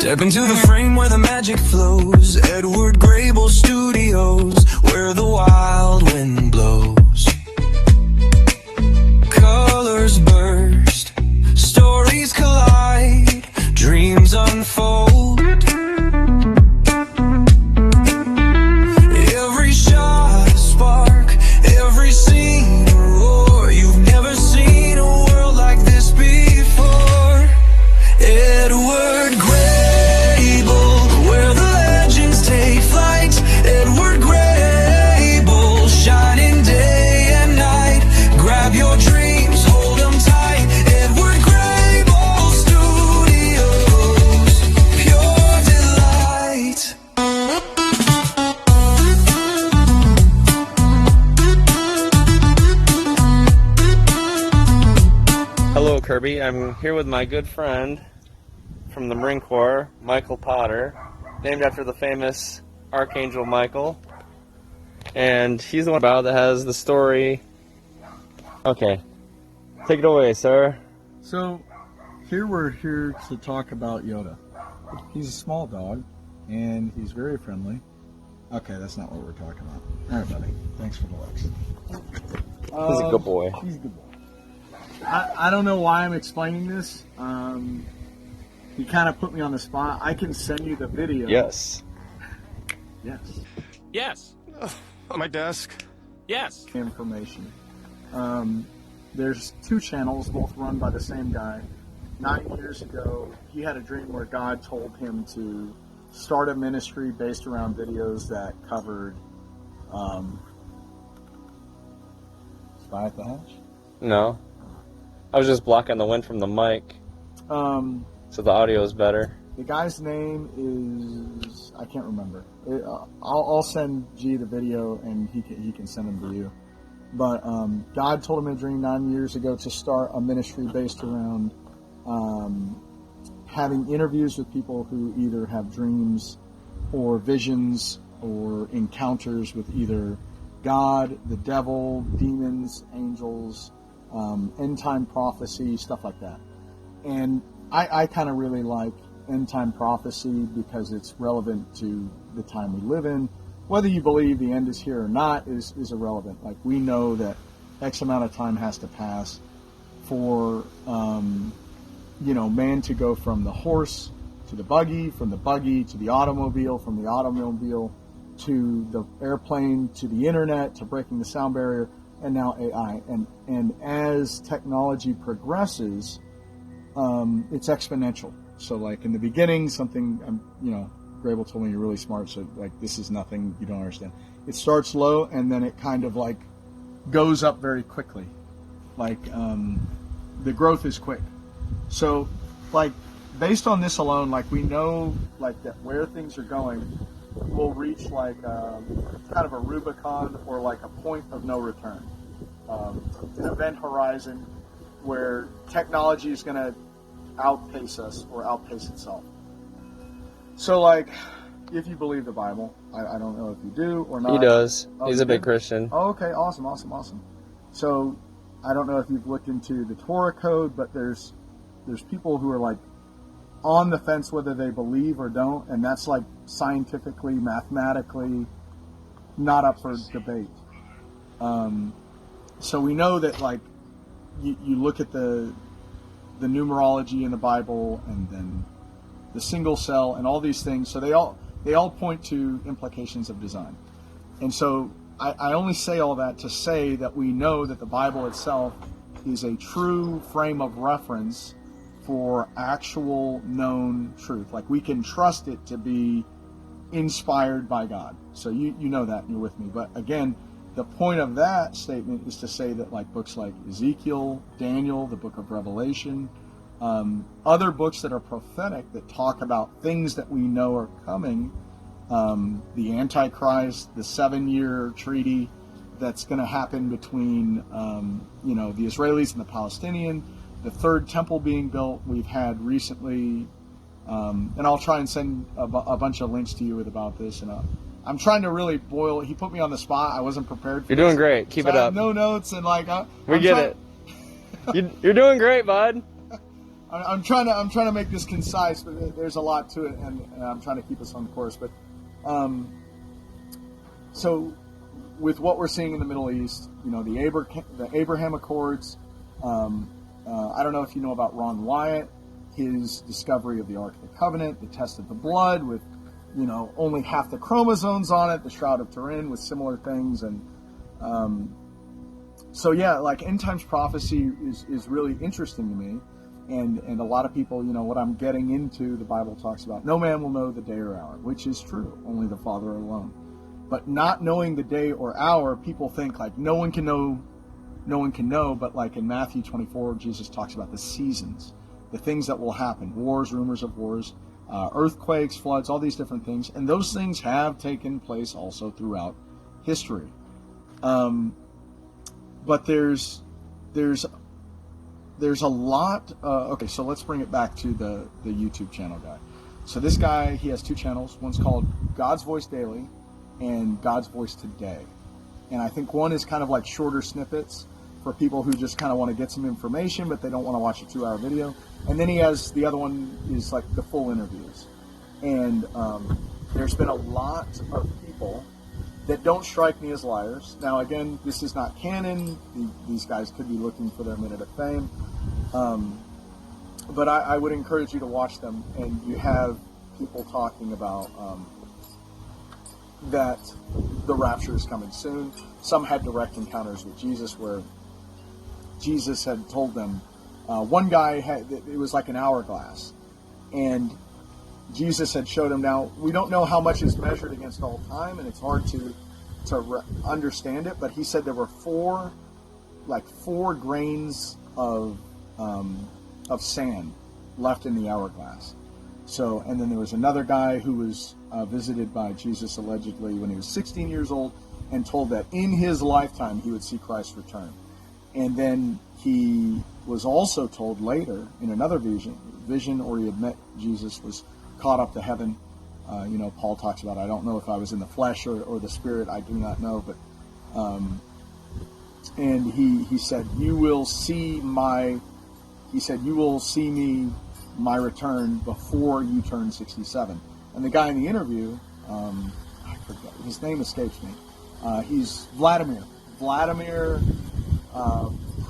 Step into the frame where the magic flows. Edward Grable Studios, where the wild wind blows. Colors burst, stories collide, dreams unfold. Every shot a spark, every scene a roar. You've never seen a world like this before. Edward Grable, where the legends take flight. Edward Grable, shining day and night. Grab your dreams, hold them tight. Edward Grable Studios, pure delight. Hello, Kirby. I'm here with my good friend from the Marine Corps, Michael Potter, named after the famous Archangel Michael. And he's the one that has the story. Okay, take it away, sir. So, we're here to talk about Yoda. He's a small dog, and he's very friendly. Okay, that's not what we're talking about. All right, buddy. Thanks for the likes. He's a good boy. He's a good boy. I don't know why I'm explaining this. He kind of put me on the spot. I can send you the video. Yes. Yes. Yes. On my desk. Yes. Information. There's two channels, both run by the same guy. 9 years ago, he had a dream where God told him to start a ministry based around videos that covered Spy at the Hatch? No. I was just blocking the wind from the mic, so the audio is better. The guy's name is, I can't remember. I'll send G the video and he can send them to you. But God told him in a dream 9 years ago to start a ministry based around having interviews with people who either have dreams or visions or encounters with either God, the devil, demons, angels, end time prophecy, stuff like that. And I kind of really like end time prophecy because it's relevant to the time we live in. Whether you believe the end is here or not is irrelevant. Like, we know that X amount of time has to pass for man to go from the horse to the buggy, from the buggy to the automobile, from the automobile to the airplane, to the internet, to breaking the sound barrier, and now AI. And as technology progresses, it's exponential. So, like, in the beginning, something, Grable told me you're really smart, so, like, this is nothing you don't understand. It starts low, and then it kind of, like, goes up very quickly. Like, the growth is quick. So, like, based on this alone, like, we know, like, that where things are going will reach, like, kind of a Rubicon or, like, a point of no return. An event horizon where technology is going to outpace us or outpace itself. So, like, if you believe the Bible, I don't know if you do or not. He does. Oh, He's a big Christian. Oh, okay, awesome. So, I don't know if you've looked into the Torah code, but there's people who are, like, on the fence whether they believe or don't, and that's, like, scientifically, mathematically not up for debate. So we know that, like, you look at the numerology in the Bible, and then the single cell, and all these things. So they all point to implications of design. And so I only say all that to say that we know that the Bible itself is a true frame of reference for actual known truth. Like, we can trust it to be inspired by God. So you know that, and you're with me. But again, the point of that statement is to say that, like, books like Ezekiel, Daniel, the book of Revelation, other books that are prophetic that talk about things that we know are coming, the Antichrist, the 7-year treaty that's going to happen between, the Israelis and the Palestinians, the third temple being built. We've had recently, and I'll try and send a bunch of links to you about this. And I'm trying to really boil. He put me on the spot. I wasn't prepared for You're doing great. Keep it up. No notes and, like, we get it. You're doing great, bud. I'm trying to make this concise, but there's a lot to it, and I'm trying to keep us on course. But so with what we're seeing in the Middle East, you know, the Abraham Accords. I don't know if you know about Ron Wyatt, his discovery of the Ark of the Covenant, the test of the blood with, you know, only half the chromosomes on it, the Shroud of Turin with similar things, and so yeah, like end times prophecy is really interesting to me, and a lot of people, you know, what I'm getting into, the Bible talks about no man will know the day or hour, which is true, only the Father alone. But not knowing the day or hour, people think like no one can know, but like in Matthew 24, Jesus talks about the seasons, the things that will happen, wars, rumors of wars, earthquakes, floods, all these different things, and those things have taken place also throughout history. But there's a lot. Okay, so let's bring it back to the YouTube channel guy. So this guy, he has two channels. One's called God's Voice Daily and God's Voice Today. And I think one is kind of like shorter snippets for people who just kind of want to get some information, but they don't want to watch a 2-hour video. And then he has the other one is like the full interviews. And there's been a lot of people that don't strike me as liars. Now, again, this is not canon. These guys could be looking for their minute of fame. But I would encourage you to watch them. And you have people talking about that the rapture is coming soon. Some had direct encounters with Jesus where Jesus had told them, one guy it was like an hourglass, and Jesus had showed him. Now we don't know how much is measured against all time, and it's hard to understand it. But he said there were four grains of sand left in the hourglass. So, and then there was another guy who was visited by Jesus allegedly when he was 16 years old, and told that in his lifetime he would see Christ return. And then he was also told later in another vision, or he had met Jesus, was caught up to heaven. You know, Paul talks about, I don't know if I was in the flesh or the spirit, I do not know, but and he said, you will see me, my return before you turn 67. And the guy in the interview, I forget, his name escapes me. He's Vladimir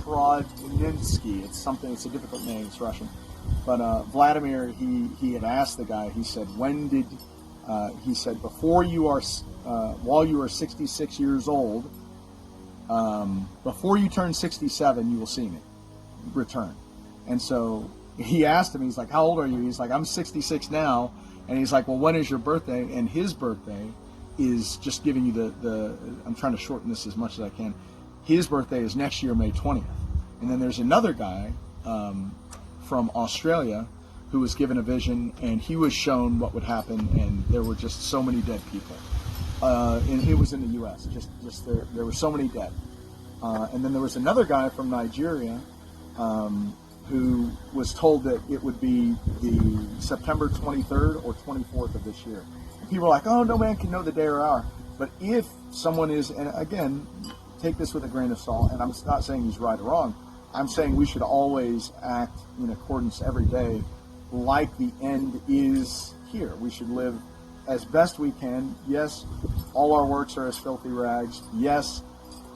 Prodninsky. It's a difficult name, it's Russian. But Vladimir, he had asked the guy, he said, he said, while you are 66 years old, before you turn 67, you will see me return. And so he asked him, he's like, how old are you? He's like, I'm 66 now. And he's like, well, when is your birthday? And his birthday is, just giving you I'm trying to shorten this as much as I can. His birthday is next year, May 20th. And then there's another guy from Australia who was given a vision, and he was shown what would happen, and there were just so many dead people. And it was in the U.S. Just there were so many dead. And then there was another guy from Nigeria who was told that it would be the September 23rd or 24th of this year. And people are like, oh, no man can know the day or hour. But if someone is, and again, take this with a grain of salt, and I'm not saying he's right or wrong, I'm saying we should always act in accordance every day like the end is here. We should live as best we can. Yes, all our works are as filthy rags. Yes,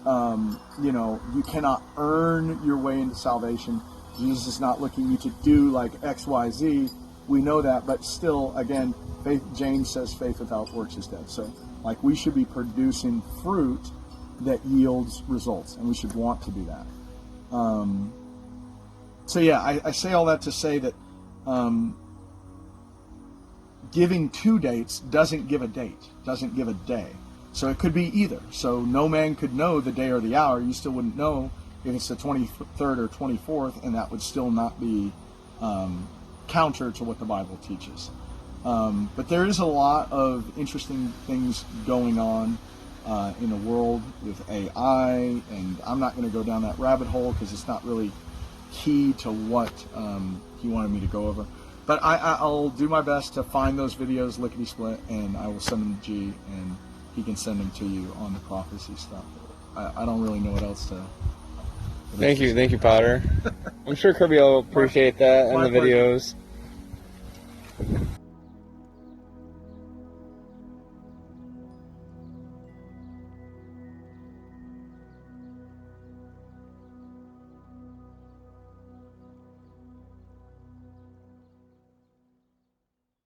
you cannot earn your way into salvation. Jesus is not looking you to do like X, Y, Z. We know that, but still, again, faith. James says faith without works is dead. So, like, we should be producing fruit that yields results, and we should want to do that. So yeah, I say all that to say that giving two dates doesn't give a date, doesn't give a day. So it could be either. So no man could know the day or the hour. You still wouldn't know if it's the 23rd or 24th, and that would still not be counter to what the Bible teaches. But there is a lot of interesting things going on in the world with AI, and I'm not going to go down that rabbit hole because it's not really key to what he wanted me to go over. But I'll do my best to find those videos, lickety-split, and I will send them to G, and he can send them to you on the prophecy stuff. I don't really know what else Thank you, Potter. I'm sure Kirby will appreciate that in My the pleasure. videos.